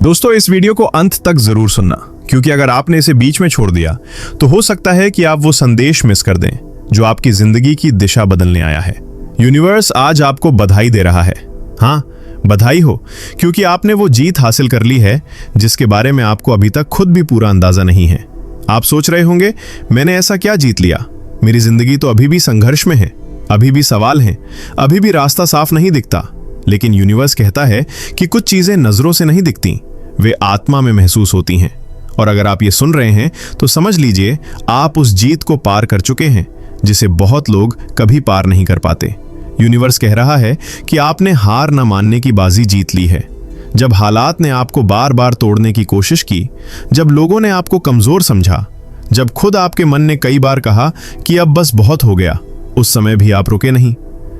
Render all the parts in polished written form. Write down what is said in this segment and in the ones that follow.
दोस्तों, इस वीडियो को अंत तक जरूर सुनना, क्योंकि अगर आपने इसे बीच में छोड़ दिया तो हो सकता है कि आप वो संदेश मिस कर दें जो आपकी जिंदगी की दिशा बदलने आया है। यूनिवर्स आज आपको बधाई दे रहा है। हाँ, बधाई हो, क्योंकि आपने वो जीत हासिल कर ली है जिसके बारे में आपको अभी तक खुद भी पूरा अंदाजा नहीं है। आप सोच रहे होंगे, मैंने ऐसा क्या जीत लिया? मेरी जिंदगी तो अभी भी संघर्ष में है, अभी भी सवाल हैं, अभी भी रास्ता साफ नहीं दिखता। लेकिन यूनिवर्स कहता है कि कुछ चीजें नजरों से नहीं दिखती, वे आत्मा में महसूस होती हैं। और अगर आप ये सुन रहे हैं तो समझ लीजिए आप उस जीत को पार कर चुके हैं जिसे बहुत लोग कभी पार नहीं कर पाते। यूनिवर्स कह रहा है कि आपने हार न मानने की बाजी जीत ली है। जब हालात ने आपको बार बार तोड़ने की कोशिश की, जब लोगों ने आपको कमजोर समझा, जब खुद आपके मन ने कई बार कहा कि अब बस बहुत हो गया, उस समय भी आप रुके नहीं।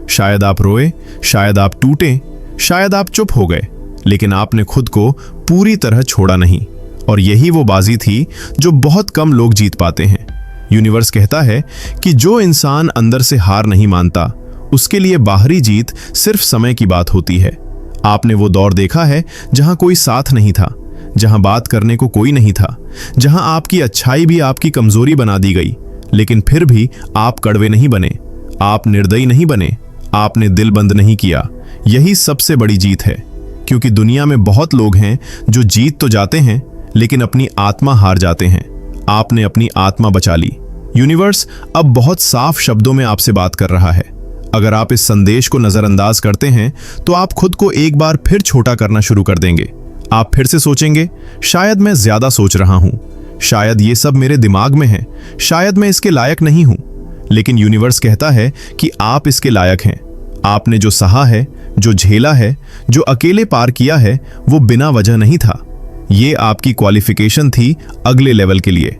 शायद आप रोए, शायद आप टूटे, शायद आप चुप हो गए, लेकिन आपने खुद को पूरी तरह छोड़ा नहीं। और यही वो बाजी थी जो बहुत कम लोग जीत पाते हैं। यूनिवर्स कहता है कि जो इंसान अंदर से हार नहीं मानता, उसके लिए बाहरी जीत सिर्फ समय की बात होती है। आपने वो दौर देखा है जहां कोई साथ नहीं था, जहां बात करने को कोई नहीं था, जहां आपकी अच्छाई भी आपकी कमजोरी बना दी गई, लेकिन फिर भी आप कड़वे नहीं बने, आप निर्दयी नहीं बने, आपने दिल बंद नहीं किया। यही सबसे बड़ी जीत है, क्योंकि दुनिया में बहुत लोग हैं जो जीत तो जाते हैं लेकिन अपनी आत्मा हार जाते हैं। आपने अपनी आत्मा बचा ली। यूनिवर्स अब बहुत साफ शब्दों में आपसे बात कर रहा है। अगर आप इस संदेश को नजरअंदाज करते हैं तो आप खुद को एक बार फिर छोटा करना शुरू कर देंगे। आप फिर से सोचेंगे, शायद मैं ज्यादा सोच रहा हूं, शायद ये सब मेरे दिमाग में है, शायद मैं इसके लायक नहीं हूं। लेकिन यूनिवर्स कहता है कि आप इसके लायक हैं। आपने जो सहा है, जो झेला है, जो अकेले पार किया है, वो बिना वजह नहीं था। ये आपकी क्वालिफिकेशन थी अगले लेवल के लिए।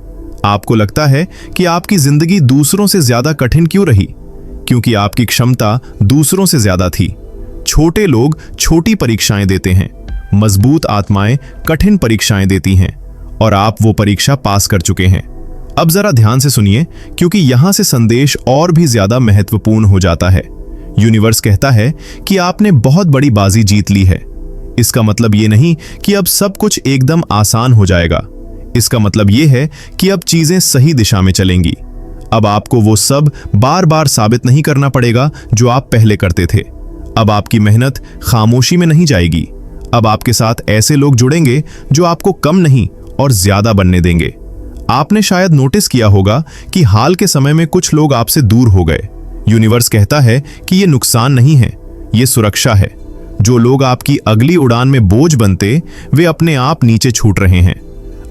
आपको लगता है कि आपकी जिंदगी दूसरों से ज्यादा कठिन क्यों रही? क्योंकि आपकी क्षमता दूसरों से ज्यादा थी। छोटे लोग छोटी परीक्षाएं देते हैं, मजबूत आत्माएं कठिन परीक्षाएं देती हैं, और आप वो परीक्षा पास कर चुके हैं। अब जरा ध्यान से सुनिए, क्योंकि यहां से संदेश और भी ज्यादा महत्वपूर्ण हो जाता है। यूनिवर्स कहता है कि आपने बहुत बड़ी बाजी जीत ली है। इसका मतलब ये नहीं कि अब सब कुछ एकदम आसान हो जाएगा। इसका मतलब ये है कि अब चीजें सही दिशा में चलेंगी। अब आपको वो सब बार बार साबित नहीं करना पड़ेगा जो आप पहले करते थे। अब आपकी मेहनत खामोशी में नहीं जाएगी। अब आपके साथ ऐसे लोग जुड़ेंगे जो आपको कम नहीं और ज्यादा बनने देंगे। आपने शायद नोटिस किया होगा कि हाल के समय में कुछ लोग आपसे दूर हो गए। यूनिवर्स कहता है कि ये नुकसान नहीं है, ये सुरक्षा है। जो लोग आपकी अगली उड़ान में बोझ बनते, वे अपने आप नीचे छूट रहे हैं।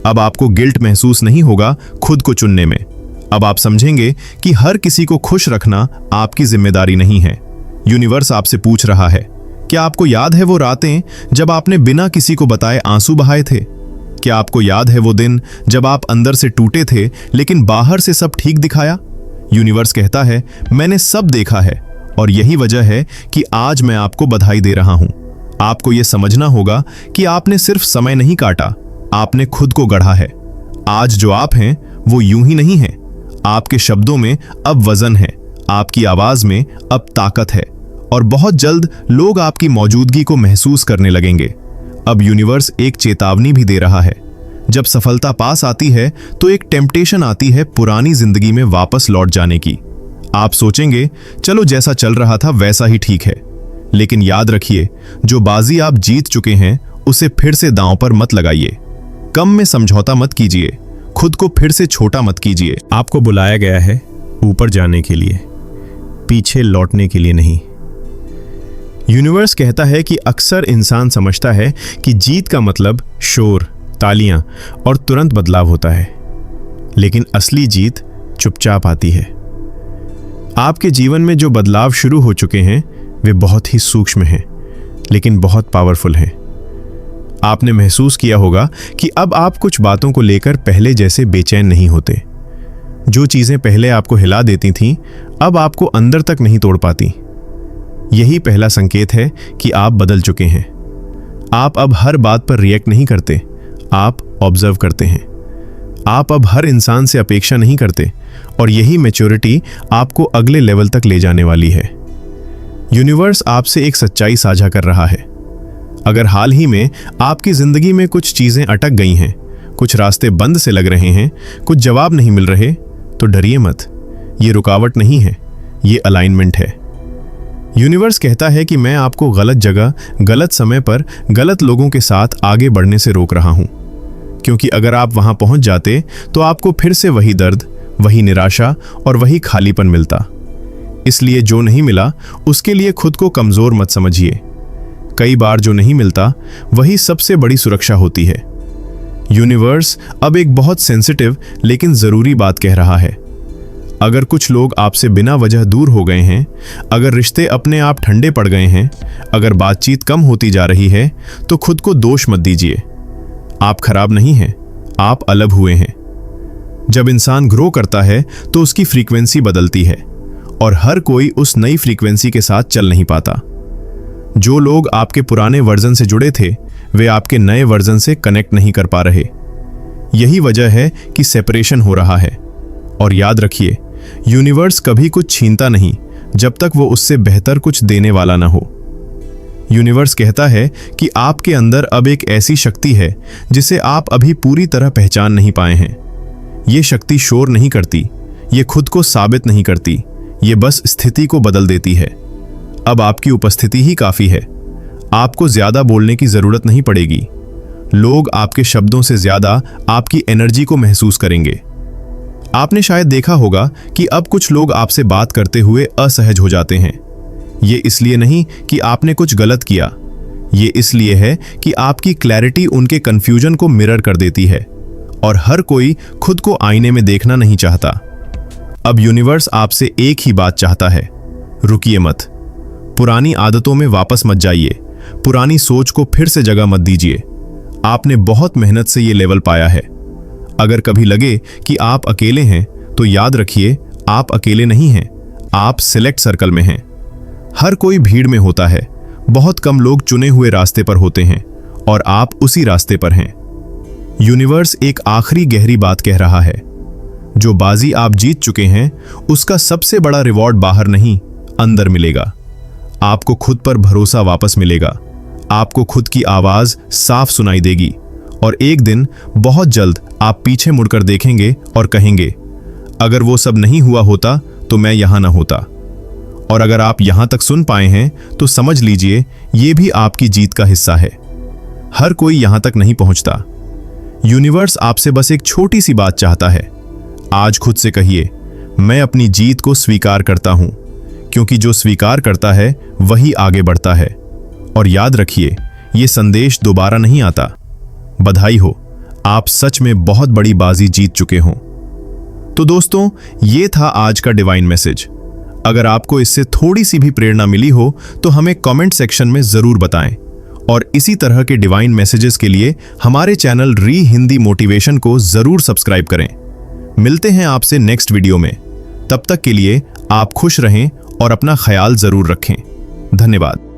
अब आपको गिल्ट महसूस नहीं होगा खुद को चुनने में। अब आप समझेंगे कि हर किसी को खुश रखना आपकी जिम्मेदारी नहीं है। यूनिवर्स आपसे पूछ रहा है, क्या आपको याद है वो रातें जब आपने बिना किसी को बताए आंसू बहाए थे? क्या आपको याद है वो दिन जब आप अंदर से टूटे थे लेकिन बाहर से सब ठीक दिखाया? यूनिवर्स कहता है, मैंने सब देखा है, और यही वजह है कि आज मैं आपको बधाई दे रहा हूं। आपको यह समझना होगा कि आपने सिर्फ समय नहीं काटा, आपने खुद को गढ़ा है। आज जो आप हैं वो यूं ही नहीं है। आपके शब्दों में अब वजन है, आपकी आवाज में अब ताकत है, और बहुत जल्द लोग आपकी मौजूदगी को महसूस करने लगेंगे। अब यूनिवर्स एक चेतावनी भी दे रहा है। जब सफलता पास आती है तो एक टेम्पटेशन आती है पुरानी जिंदगी में वापस लौट जाने की। आप सोचेंगे, चलो जैसा चल रहा था वैसा ही ठीक है। लेकिन याद रखिए, जो बाजी आप जीत चुके हैं उसे फिर से दांव पर मत लगाइए। कम में समझौता मत कीजिए, खुद को फिर से छोटा मत कीजिए। आपको बुलाया गया है ऊपर जाने के लिए, पीछे लौटने के लिए नहीं। यूनिवर्स कहता है कि अक्सर इंसान समझता है कि जीत का मतलब शोर, तालियां और तुरंत बदलाव होता है, लेकिन असली जीत चुपचाप आती है। आपके जीवन में जो बदलाव शुरू हो चुके हैं वे बहुत ही सूक्ष्म हैं, लेकिन बहुत पावरफुल हैं। आपने महसूस किया होगा कि अब आप कुछ बातों को लेकर पहले जैसे बेचैन नहीं होते। जो चीजें पहले आपको हिला देती थीं, अब आपको अंदर तक नहीं तोड़ पाती। यही पहला संकेत है कि आप बदल चुके हैं। आप अब हर बात पर रिएक्ट नहीं करते, आप ऑब्जर्व करते हैं। आप अब हर इंसान से अपेक्षा नहीं करते, और यही मैच्योरिटी आपको अगले लेवल तक ले जाने वाली है। यूनिवर्स आपसे एक सच्चाई साझा कर रहा है। अगर हाल ही में आपकी जिंदगी में कुछ चीजें अटक गई हैं, कुछ रास्ते बंद से लग रहे हैं, कुछ जवाब नहीं मिल रहे, तो डरिए मत। ये रुकावट नहीं है, ये अलाइनमेंट है। यूनिवर्स कहता है कि मैं आपको गलत जगह, गलत समय पर, गलत लोगों के साथ आगे बढ़ने से रोक रहा हूं, क्योंकि अगर आप वहां पहुंच जाते तो आपको फिर से वही दर्द, वही निराशा और वही खालीपन मिलता। इसलिए जो नहीं मिला उसके लिए खुद को कमजोर मत समझिए। कई बार जो नहीं मिलता वही सबसे बड़ी सुरक्षा होती है। यूनिवर्स अब एक बहुत सेंसिटिव लेकिन जरूरी बात कह रहा है। अगर कुछ लोग आपसे बिना वजह दूर हो गए हैं, अगर रिश्ते अपने आप ठंडे पड़ गए हैं, अगर बातचीत कम होती जा रही है, तो खुद को दोष मत दीजिए। आप खराब नहीं हैं, आप अलग हुए हैं। जब इंसान ग्रो करता है तो उसकी फ्रीक्वेंसी बदलती है और हर कोई उस नई फ्रीक्वेंसी के साथ चल नहीं पाता। जो लोग आपके पुराने वर्जन से जुड़े थे, वे आपके नए वर्जन से कनेक्ट नहीं कर पा रहे। यही वजह है कि सेपरेशन हो रहा है। और याद रखिए, यूनिवर्स कभी कुछ छीनता नहीं जब तक वो उससे बेहतर कुछ देने वाला ना हो। यूनिवर्स कहता है कि आपके अंदर अब एक ऐसी शक्ति है जिसे आप अभी पूरी तरह पहचान नहीं पाए हैं। ये शक्ति शोर नहीं करती, ये खुद को साबित नहीं करती, ये बस स्थिति को बदल देती है। अब आपकी उपस्थिति ही काफी है। आपको ज्यादा बोलने की जरूरत नहीं पड़ेगी। लोग आपके शब्दों से ज्यादा आपकी एनर्जी को महसूस करेंगे। आपने शायद देखा होगा कि अब कुछ लोग आपसे बात करते हुए असहज हो जाते हैं। ये इसलिए नहीं कि आपने कुछ गलत किया, ये इसलिए है कि आपकी क्लैरिटी उनके कंफ्यूजन को मिरर कर देती है और हर कोई खुद को आईने में देखना नहीं चाहता। अब यूनिवर्स आपसे एक ही बात चाहता है, रुकिए मत। पुरानी आदतों में वापस मत जाइए, पुरानी सोच को फिर से जगह मत दीजिए। आपने बहुत मेहनत से ये लेवल पाया है। अगर कभी लगे कि आप अकेले हैं, तो याद रखिए, आप अकेले नहीं हैं, आप सिलेक्ट सर्कल में हैं। हर कोई भीड़ में होता है, बहुत कम लोग चुने हुए रास्ते पर होते हैं और आप उसी रास्ते पर हैं। यूनिवर्स एक आखिरी गहरी बात कह रहा है, जो बाजी आप जीत चुके हैं उसका सबसे बड़ा रिवॉर्ड बाहर नहीं, अंदर मिलेगा। आपको खुद पर भरोसा वापस मिलेगा, आपको खुद की आवाज साफ सुनाई देगी और एक दिन बहुत जल्द आप पीछे मुड़कर देखेंगे और कहेंगे, अगर वो सब नहीं हुआ होता तो मैं यहां ना होता। और अगर आप यहां तक सुन पाए हैं तो समझ लीजिए, ये भी आपकी जीत का हिस्सा है। हर कोई यहां तक नहीं पहुंचता। यूनिवर्स आपसे बस एक छोटी सी बात चाहता है। आज खुद से कहिए, मैं अपनी जीत को स्वीकार करता हूं, क्योंकि जो स्वीकार करता है वही आगे बढ़ता है। और याद रखिए, ये संदेश दोबारा नहीं आता। बधाई हो, आप सच में बहुत बड़ी बाजी जीत चुके हों। तो दोस्तों, ये था आज का डिवाइन मैसेज। अगर आपको इससे थोड़ी सी भी प्रेरणा मिली हो तो हमें कमेंट सेक्शन में जरूर बताएं। और इसी तरह के डिवाइन मैसेजेस के लिए हमारे चैनल री हिंदी मोटिवेशन को जरूर सब्सक्राइब करें। मिलते हैं आपसे नेक्स्ट वीडियो में। तब तक के लिए आप खुश रहें और अपना ख्याल जरूर रखें। धन्यवाद।